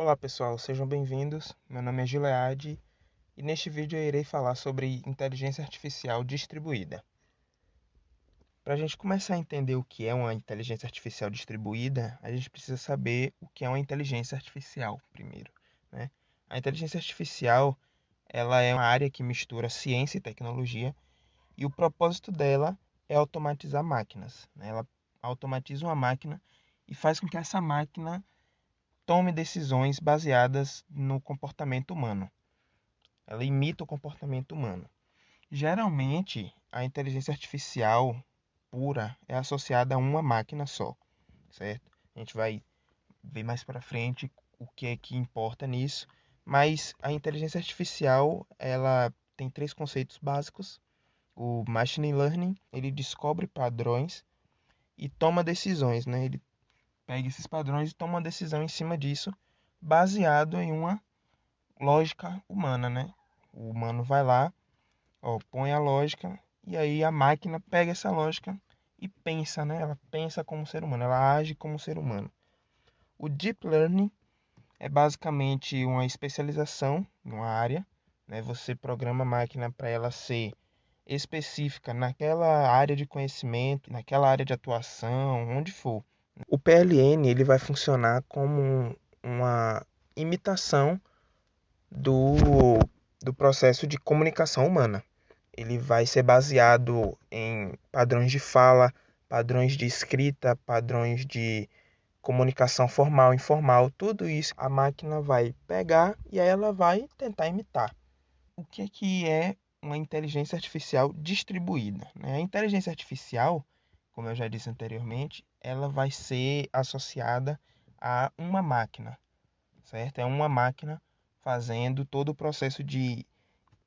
Olá pessoal, sejam bem-vindos. Meu nome é Gilead e neste vídeo eu irei falar sobre inteligência artificial distribuída. Para a gente começar a entender o que é uma inteligência artificial distribuída, a gente precisa saber o que é uma inteligência artificial primeiro, né? A inteligência artificial, ela é uma área que mistura ciência e tecnologia e o propósito dela é automatizar máquinas, né? Ela automatiza uma máquina e faz com que essa máquina tome decisões baseadas no comportamento humano. Ela imita o comportamento humano. Geralmente, a inteligência artificial pura é associada a uma máquina só, certo? A gente vai ver mais para frente o que é que importa nisso, mas a inteligência artificial, ela tem três conceitos básicos. O machine learning, ele descobre padrões e toma decisões, né? Ele pega esses padrões e toma uma decisão em cima disso, baseado em uma lógica humana, né? O humano vai lá, põe a lógica e aí a máquina pega essa lógica e pensa, né? Ela pensa como ser humano, ela age como ser humano. O deep learning é basicamente uma especialização em uma área, né? Você programa a máquina para ela ser específica naquela área de conhecimento, naquela área de atuação, onde for. O PLN ele vai funcionar como uma imitação do, do processo de comunicação humana. Ele vai ser baseado em padrões de fala, padrões de escrita, padrões de comunicação formal, informal, tudo isso a máquina vai pegar e aí ela vai tentar imitar. O que é uma inteligência artificial distribuída, né? A inteligência artificial, como eu já disse anteriormente, ela vai ser associada a uma máquina, certo? É uma máquina fazendo todo o processo de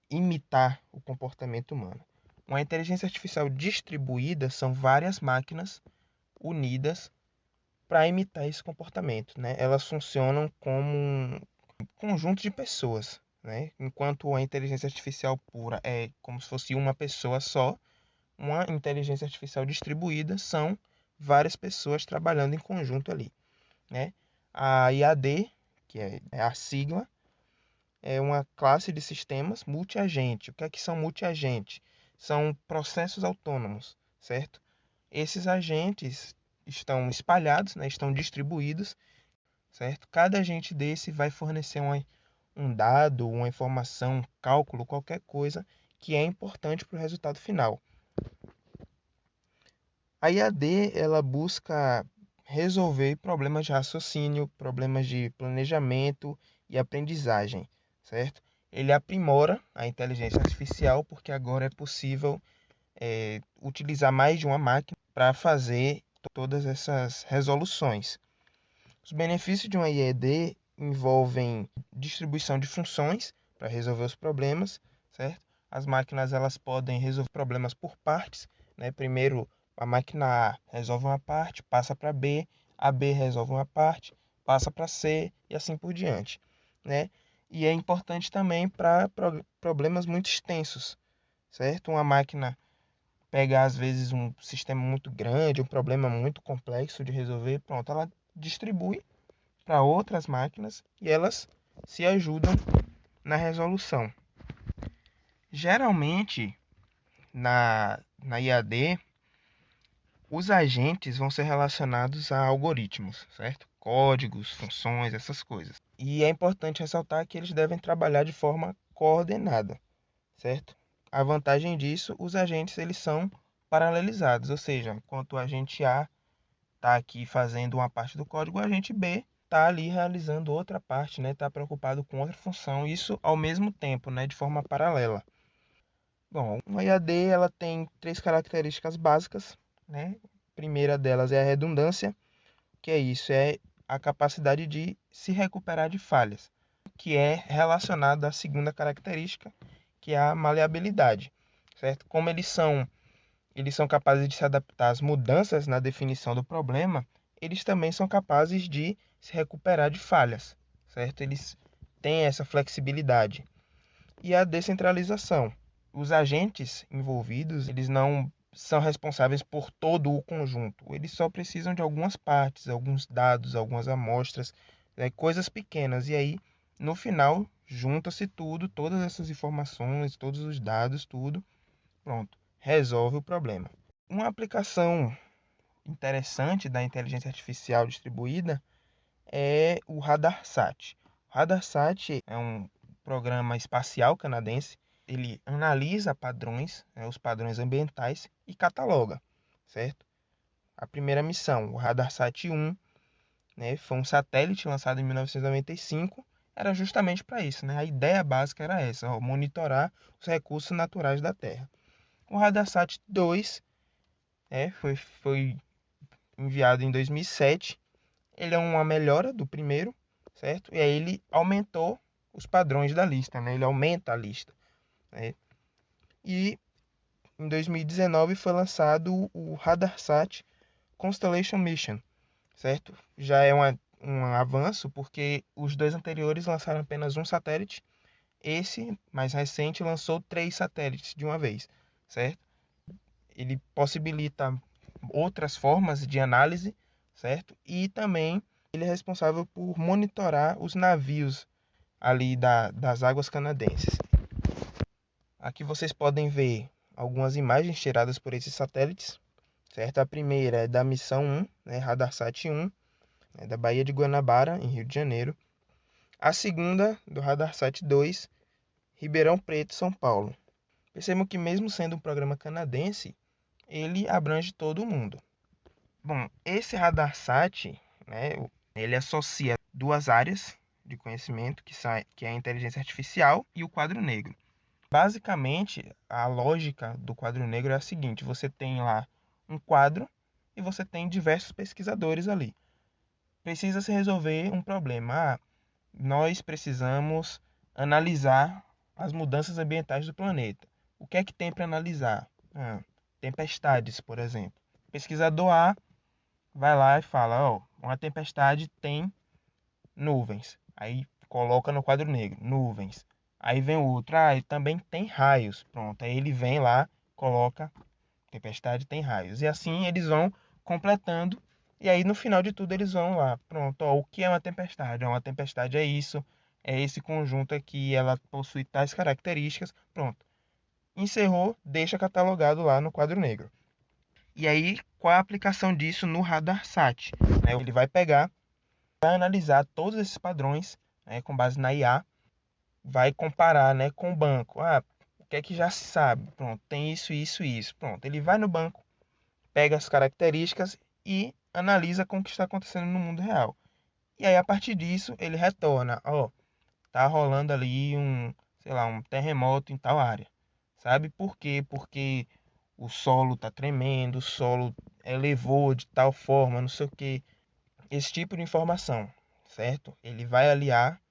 imitar o comportamento humano. Uma inteligência artificial distribuída são várias máquinas unidas para imitar esse comportamento, né? Elas funcionam como um conjunto de pessoas, né? Enquanto a inteligência artificial pura é como se fosse uma pessoa só, uma inteligência artificial distribuída são várias pessoas trabalhando em conjunto ali, né? A IAD, que é a sigla, é uma classe de sistemas multiagente. O que é que são multiagentes? São processos autônomos, certo? Esses agentes estão espalhados, né? Estão distribuídos, certo? Cada agente desse vai fornecer um dado, uma informação, um cálculo, qualquer coisa que é importante para o resultado final. A IAD, ela busca resolver problemas de raciocínio, problemas de planejamento e aprendizagem, certo? Ele aprimora a inteligência artificial porque agora é possível utilizar mais de uma máquina para fazer todas essas resoluções. Os benefícios de uma IED envolvem distribuição de funções para resolver os problemas, certo? As máquinas elas podem resolver problemas por partes, né? Primeiro a máquina A resolve uma parte, passa para B, a B resolve uma parte, passa para C e assim por diante, né? E é importante também para problemas muito extensos, certo? Uma máquina pega às vezes um sistema muito grande, um problema muito complexo de resolver, pronto, ela distribui para outras máquinas e elas se ajudam na resolução. Geralmente, na IAD, os agentes vão ser relacionados a algoritmos, certo? Códigos, funções, essas coisas. E é importante ressaltar que eles devem trabalhar de forma coordenada, certo? A vantagem disso, os agentes eles são paralelizados, ou seja, enquanto o agente A está aqui fazendo uma parte do código, o agente B está ali realizando outra parte, né? Está preocupado com outra função, isso ao mesmo tempo, né? De forma paralela. Bom, uma IAD ela tem três características básicas, né? A primeira delas é a redundância, que é isso, é a capacidade de se recuperar de falhas, que é relacionado à segunda característica, que é a maleabilidade, certo? Como eles são capazes de se adaptar às mudanças na definição do problema, eles também são capazes de se recuperar de falhas, certo? Eles têm essa flexibilidade. E a descentralização. Os agentes envolvidos, eles não são responsáveis por todo o conjunto. Eles só precisam de algumas partes, alguns dados, algumas amostras coisas pequenas. E aí, no final, junta-se tudo, todas essas informações, todos os dados, tudo, pronto, resolve o problema. Uma aplicação interessante da inteligência artificial distribuída é o RadarSat. O RadarSat é um programa espacial canadense. Ele analisa padrões, os padrões ambientais e cataloga, certo? A primeira missão, o RadarSat-1, foi um satélite lançado em 1995, era justamente para isso, A ideia básica era essa, monitorar os recursos naturais da Terra. O RadarSat-2, foi enviado em 2007. Ele é uma melhora do primeiro, certo? E aí ele aumentou os padrões da lista, Ele aumenta a lista, E em 2019 foi lançado o RadarSat Constellation Mission, certo? Já é um avanço, porque os dois anteriores lançaram apenas um satélite. Esse, mais recente, lançou 3 satélites de uma vez, certo? Ele possibilita outras formas de análise, certo? E também ele é responsável por monitorar os navios ali das águas canadenses. Aqui vocês podem ver algumas imagens tiradas por esses satélites, certo? A primeira é da missão 1, RadarSat-1, da Baía de Guanabara, em Rio de Janeiro. A segunda, do RadarSat-2, Ribeirão Preto, São Paulo. Percebam que mesmo sendo um programa canadense, ele abrange todo o mundo. Bom, esse RadarSat, ele associa 2 áreas de conhecimento, que é a inteligência artificial e o quadro negro. Basicamente, a lógica do quadro negro é a seguinte: você tem lá um quadro e você tem diversos pesquisadores ali. Precisa se resolver um problema. Nós precisamos analisar as mudanças ambientais do planeta. O que é que tem para analisar? Tempestades, por exemplo. O pesquisador A vai lá e fala, uma tempestade tem nuvens. Aí coloca no quadro negro, nuvens. Aí vem o outro, e também tem raios. Pronto, aí ele vem lá, coloca, tempestade tem raios. E assim eles vão completando. E aí no final de tudo eles vão lá, pronto, o que é uma tempestade? Uma tempestade é isso, é esse conjunto aqui, ela possui tais características, pronto. Encerrou, deixa catalogado lá no quadro negro. E aí, qual é a aplicação disso no RadarSat? Ele vai pegar, vai analisar todos esses padrões, com base na IA, vai comparar, com o banco. O que é que já se sabe? Pronto, tem isso, isso e isso. Pronto, ele vai no banco, pega as características e analisa com o que está acontecendo no mundo real. E aí, a partir disso, ele retorna, tá rolando ali um terremoto em tal área. Sabe por quê? Porque o solo tá tremendo, o solo elevou de tal forma, não sei o quê. Esse tipo de informação, certo? Ele vai aliar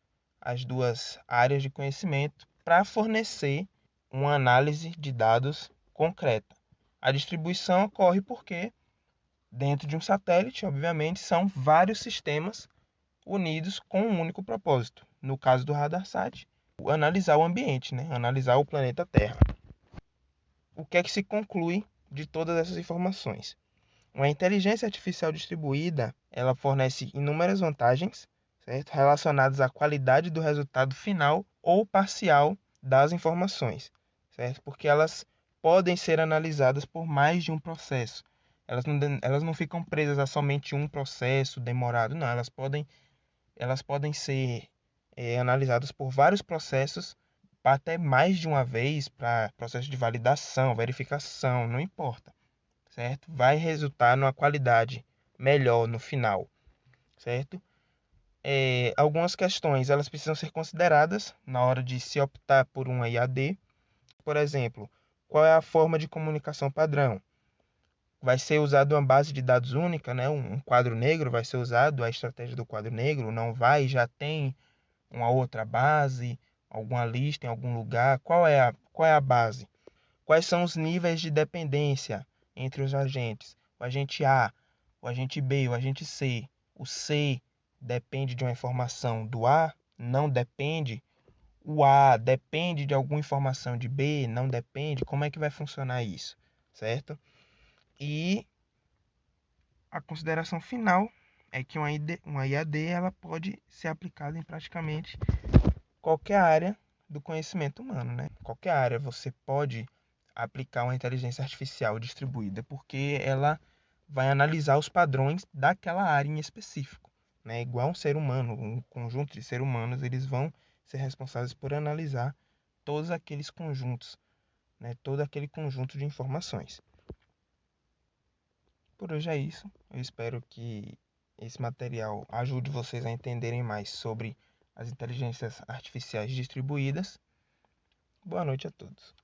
as 2 áreas de conhecimento para fornecer uma análise de dados concreta. A distribuição ocorre porque dentro de um satélite, obviamente, são vários sistemas unidos com um único propósito. No caso do RadarSat, analisar o ambiente, analisar o planeta Terra. O que é que se conclui de todas essas informações? Uma inteligência artificial distribuída, ela fornece inúmeras vantagens, certo? Relacionadas à qualidade do resultado final ou parcial das informações, certo? Porque elas podem ser analisadas por mais de um processo. Elas não ficam presas a somente um processo demorado, não. Elas podem ser analisadas por vários processos, até mais de uma vez, para processo de validação, verificação, não importa, certo? Vai resultar numa qualidade melhor no final, certo? Algumas questões elas precisam ser consideradas na hora de se optar por uma IAD. Por exemplo, qual é a forma de comunicação padrão? Vai ser usado uma base de dados única, um quadro negro vai ser usado, a estratégia do quadro negro não vai, já tem uma outra base, alguma lista em algum lugar. Qual é a base? Quais são os níveis de dependência entre os agentes? O agente A, o agente B, o agente C. O C depende de uma informação do A? Não depende? O A depende de alguma informação de B? Não depende? Como é que vai funcionar isso? Certo? E a consideração final é que uma IAD ela pode ser aplicada em praticamente qualquer área do conhecimento humano, né? Qualquer área você pode aplicar uma inteligência artificial distribuída, porque ela vai analisar os padrões daquela área em específico, né? Igual um ser humano, um conjunto de seres humanos, eles vão ser responsáveis por analisar todos aqueles conjuntos, né? Todo aquele conjunto de informações. Por hoje é isso. Eu espero que esse material ajude vocês a entenderem mais sobre as inteligências artificiais distribuídas. Boa noite a todos.